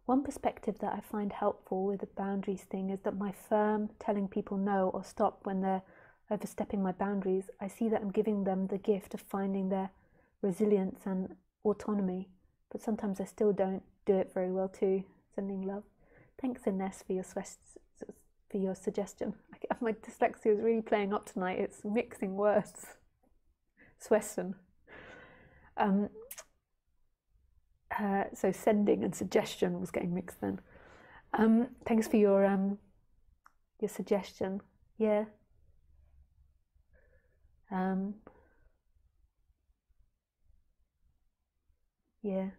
one perspective that I find helpful with the boundaries thing is that my firm telling people no or stop when they're overstepping my boundaries, I see that I'm giving them the gift of finding their resilience and autonomy, but sometimes I still don't do it very well too. Sending love. Thanks, Ines, for your suggestion. My dyslexia is really playing up tonight. It's mixing words. Sweston. So sending and suggestion was getting mixed then. Thanks for your suggestion. Yeah. Yeah.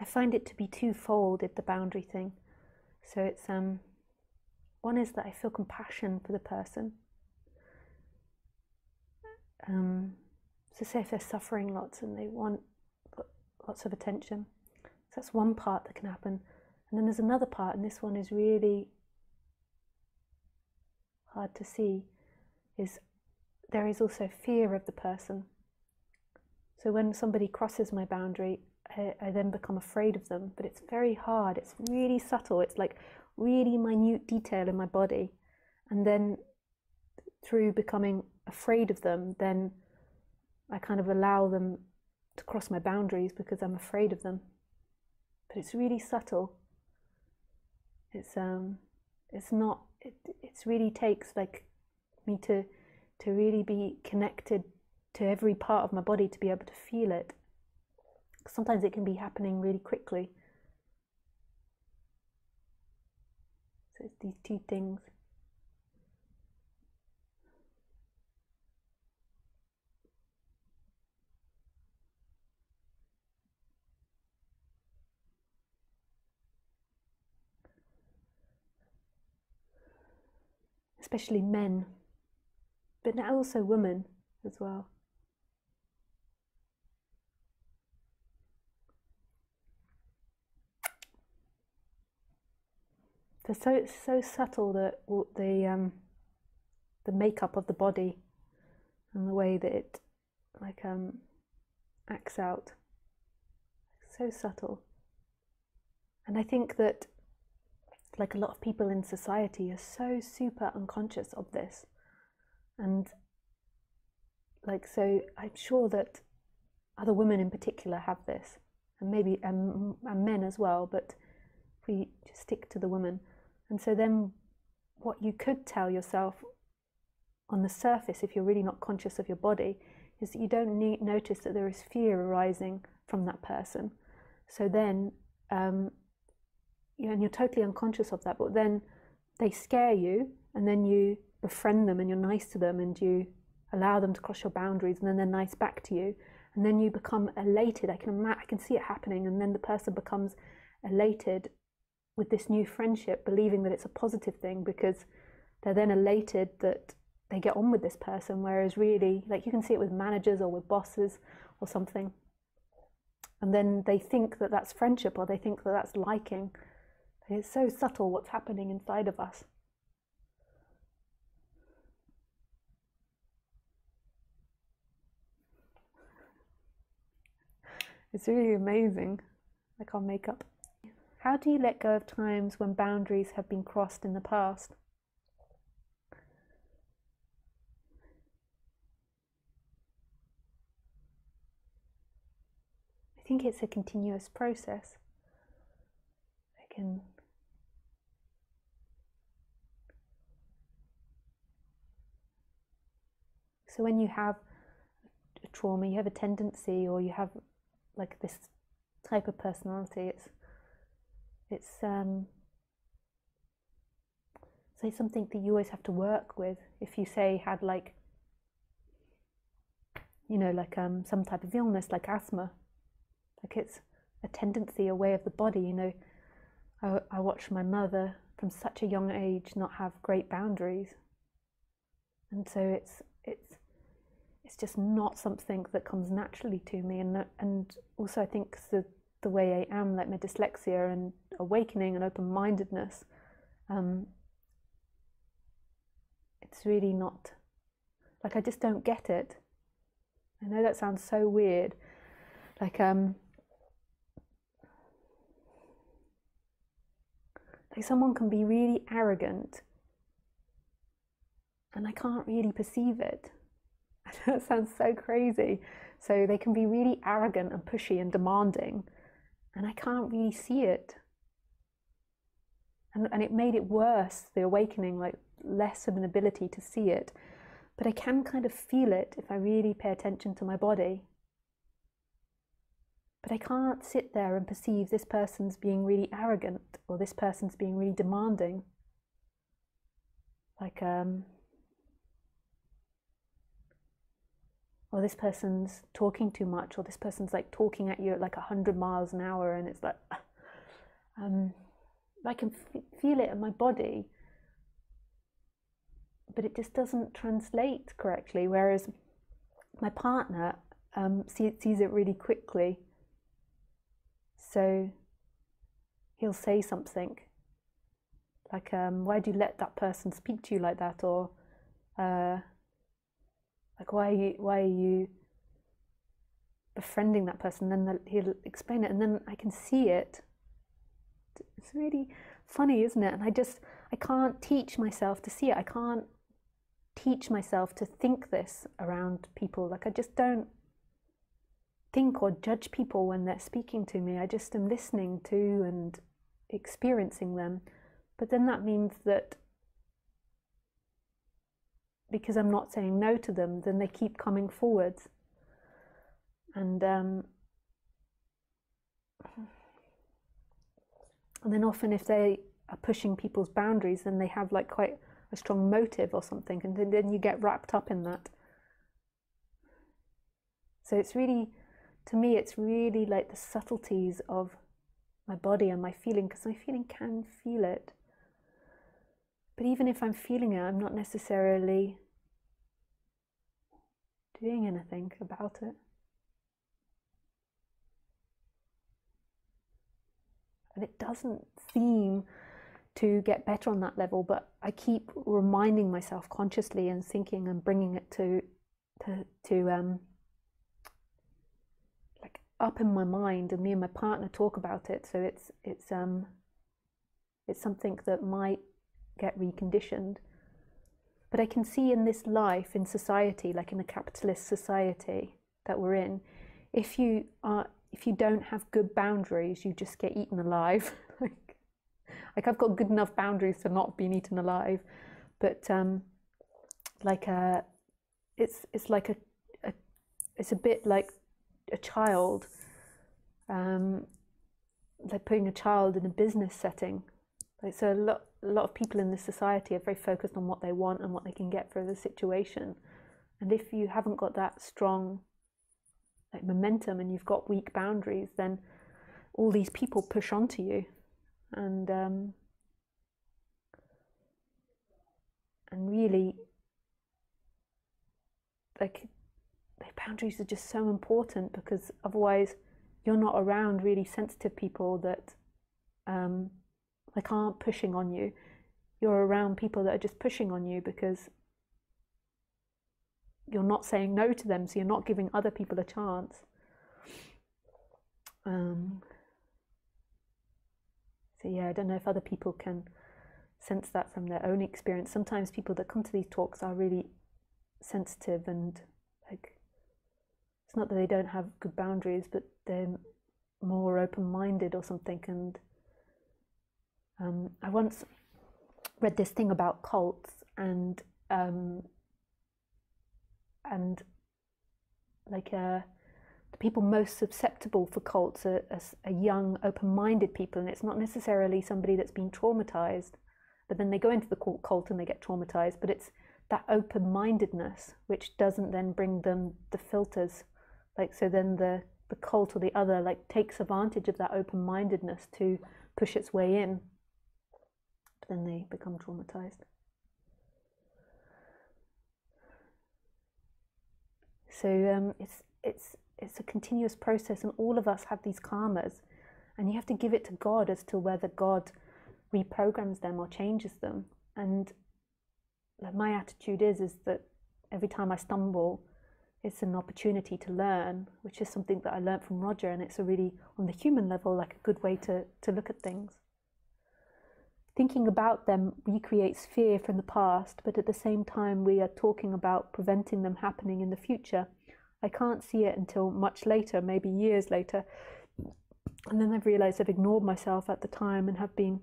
I find it to be twofold, the boundary thing. So it's one is that I feel compassion for the person. So say if they're suffering lots and they want lots of attention, so that's one part that can happen. And then there's another part, and this one is really hard to see, is there is also fear of the person. So when somebody crosses my boundary, I then become afraid of them, but it's very hard. It's really subtle. It's like really minute detail in my body. And then through becoming afraid of them, then I kind of allow them to cross my boundaries because I'm afraid of them. But it's really subtle. It's not, it really takes like me to really be connected to every part of my body to be able to feel it. Sometimes it can be happening really quickly. So it's these two things. Especially men, but now also women as well. They're so subtle that the makeup of the body and the way that it like acts out, so subtle. And I think that like a lot of people in society are so super unconscious of this, and like so I'm sure that other women in particular have this, and maybe and men as well, but if we just stick to the women. And so then what you could tell yourself on the surface, if you're really not conscious of your body, is that you don't notice that there is fear arising from that person. So then, and you're totally unconscious of that, but then they scare you, and then you befriend them, and you're nice to them, and you allow them to cross your boundaries, and then they're nice back to you, and then you become elated. I can see it happening, and then the person becomes elated with this new friendship, believing that it's a positive thing because they're then elated that they get on with this person, whereas really, like you can see it with managers or with bosses or something, and then they think that that's friendship, or they think that that's liking. It's so subtle what's happening inside of us. It's really amazing, like our makeup. How do you let go of times when boundaries have been crossed in the past? I think it's a continuous process. So when you have a trauma, you have a tendency, or you have like this type of personality, it's say something that you always have to work with. If you say had like, you know, like some type of illness like asthma, like it's a tendency, a way of the body. You know, I watched my mother from such a young age not have great boundaries, and so it's just not something that comes naturally to me. And also I think the way I am, like my dyslexia and awakening and open-mindedness, it's really not, like, I just don't get it. I know that sounds so weird. Like someone can be really arrogant and I can't really perceive it. That sounds so crazy. So they can be really arrogant and pushy and demanding, and I can't really see it. And it made it worse, the awakening, like less of an ability to see it. But I can kind of feel it if I really pay attention to my body. But I can't sit there and perceive this person's being really arrogant or this person's being really demanding. Like, or this person's talking too much, or this person's like talking at you at like 100 miles an hour, and it's like, I can feel it in my body, but it just doesn't translate correctly. Whereas my partner sees it really quickly. So he'll say something like, why do you let that person speak to you like that? Or like, why are you befriending that person? Then he'll explain it, and then I can see it. It's really funny, isn't it? And I can't teach myself to see it. I can't teach myself to think this around people. Like, I just don't think or judge people when they're speaking to me. I just am listening to and experiencing them. But then that means that because I'm not saying no to them, then they keep coming forwards. And then often if they are pushing people's boundaries, then they have like quite a strong motive or something, and then you get wrapped up in that. So it's really, to me, it's really like the subtleties of my body and my feeling, because my feeling can feel it. But even if I'm feeling it, I'm not necessarily doing anything about it. And it doesn't seem to get better on that level, but I keep reminding myself consciously and thinking and bringing it to like up in my mind, and me and my partner talk about it. So it's something that might get reconditioned. But I can see in this life, in society, like in a capitalist society that we're in, if you don't have good boundaries, you just get eaten alive. like I've got good enough boundaries to not being eaten alive, but it's like it's a bit like a child, like putting a child in a business setting. Like, so a lot of people in this society are very focused on what they want and what they can get for the situation. And if you haven't got that strong like momentum and you've got weak boundaries, then all these people push onto you, and really, like, boundaries are just so important, because otherwise you're not around really sensitive people that like aren't pushing on you. You're around people that are just pushing on you because you're not saying no to them, so you're not giving other people a chance. So yeah, I don't know if other people can sense that from their own experience. Sometimes people that come to these talks are really sensitive, and like, it's not that they don't have good boundaries, but they're more open-minded or something. And I once read this thing about cults, and like the people most susceptible for cults are young, open-minded people, and it's not necessarily somebody that's been traumatized, but then they go into the cult and they get traumatized, but it's that open-mindedness which doesn't then bring them the filters. Like, so then the cult or the other like takes advantage of that open-mindedness to push its way in, but then they become traumatized. So it's a continuous process, and all of us have these karmas, and you have to give it to God as to whether God reprograms them or changes them. And like my attitude is that every time I stumble, it's an opportunity to learn, which is something that I learned from Roger, and it's a really, on the human level, like a good way to look at things. Thinking about them recreates fear from the past, but at the same time we are talking about preventing them happening in the future. I can't see it until much later, maybe years later, and then I've realized I've ignored myself at the time and have been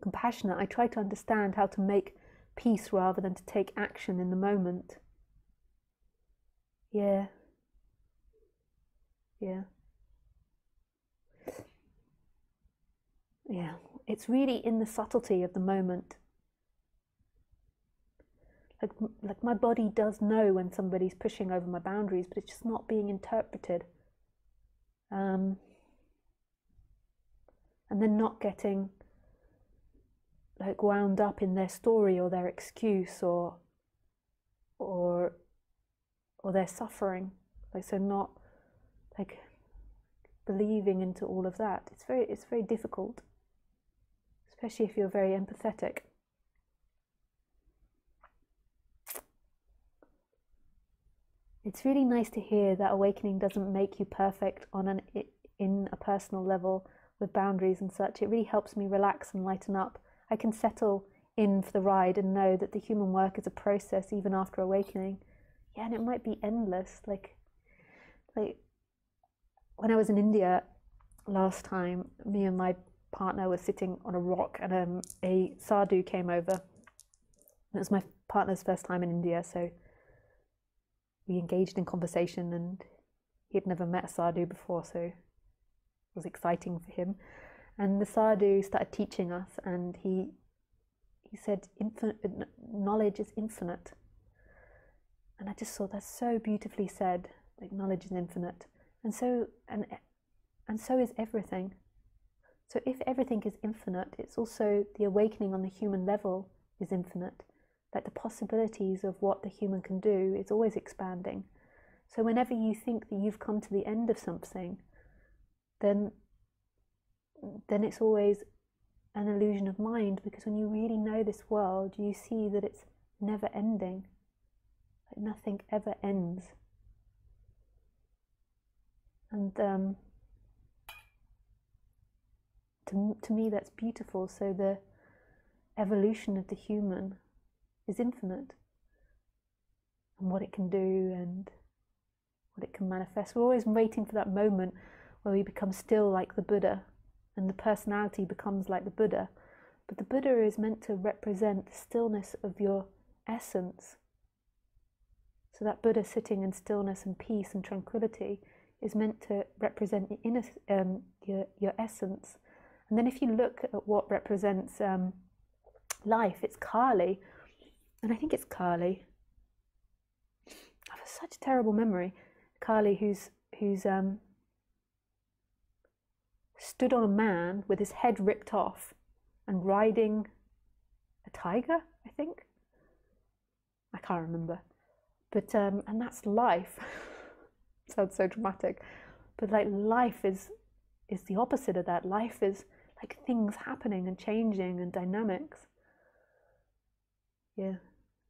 compassionate. I try to understand how to make peace rather than to take action in the moment. Yeah. It's really in the subtlety of the moment. Like my body does know when somebody's pushing over my boundaries, but it's just not being interpreted. And then not getting like wound up in their story or their excuse or their suffering. Like, so not like believing into all of that. It's very difficult, especially if you're very empathetic. It's really nice to hear that awakening doesn't make you perfect in a personal level with boundaries and such. It really helps me relax and lighten up. I can settle in for the ride and know that the human work is a process even after awakening. Yeah, and it might be endless. Like when I was in India last time, me and my partner were sitting on a rock, and a sadhu came over. It was my partner's first time in India, so we engaged in conversation, and he had never met a sadhu before, so it was exciting for him. And the sadhu started teaching us, and he said, knowledge is infinite. And I just thought that's so beautifully said, like knowledge is infinite. And so is everything. So if everything is infinite, it's also the awakening on the human level is infinite. Like the possibilities of what the human can do is always expanding. So whenever you think that you've come to the end of something, then it's always an illusion of mind, because when you really know this world, you see that it's never ending. Like nothing ever ends. And to me that's beautiful. So the evolution of the human is infinite, and what it can do and what it can manifest. We're always waiting for that moment where we become still like the Buddha, and the personality becomes like the Buddha. But the Buddha is meant to represent the stillness of your essence. So that Buddha sitting in stillness and peace and tranquility is meant to represent your inner, your essence. And then if you look at what represents life, it's Kali. And I think it's Kali. I have such a terrible memory. Kali, who's stood on a man with his head ripped off and riding a tiger, I think. I can't remember. But and that's life. Sounds so dramatic. But like life is the opposite of that. Life is like things happening and changing and dynamics. Yeah.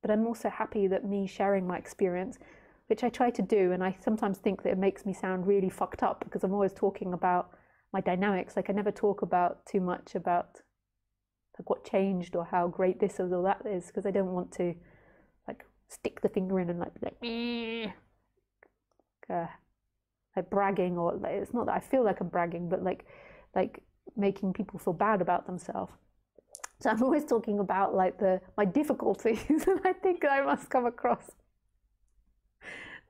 But I'm also happy that me sharing my experience, which I try to do, and I sometimes think that it makes me sound really fucked up because I'm always talking about my dynamics. Like I never talk about too much about like what changed or how great this is or that is, because I don't want to like stick the finger in and like be like bragging, or like, it's not that I feel like I'm bragging, but like making people feel bad about themselves. So I'm always talking about like my difficulties, and I think I must come across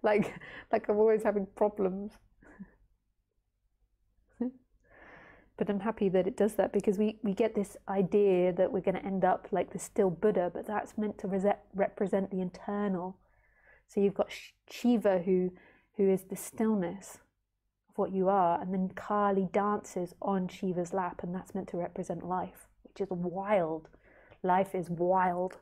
like I'm always having problems. But I'm happy that it does that, because we get this idea that we're going to end up like the still Buddha, but that's meant to represent the internal. So you've got Shiva who is the stillness of what you are, and then Kali dances on Shiva's lap, and that's meant to represent life, which is wild. Life is wild.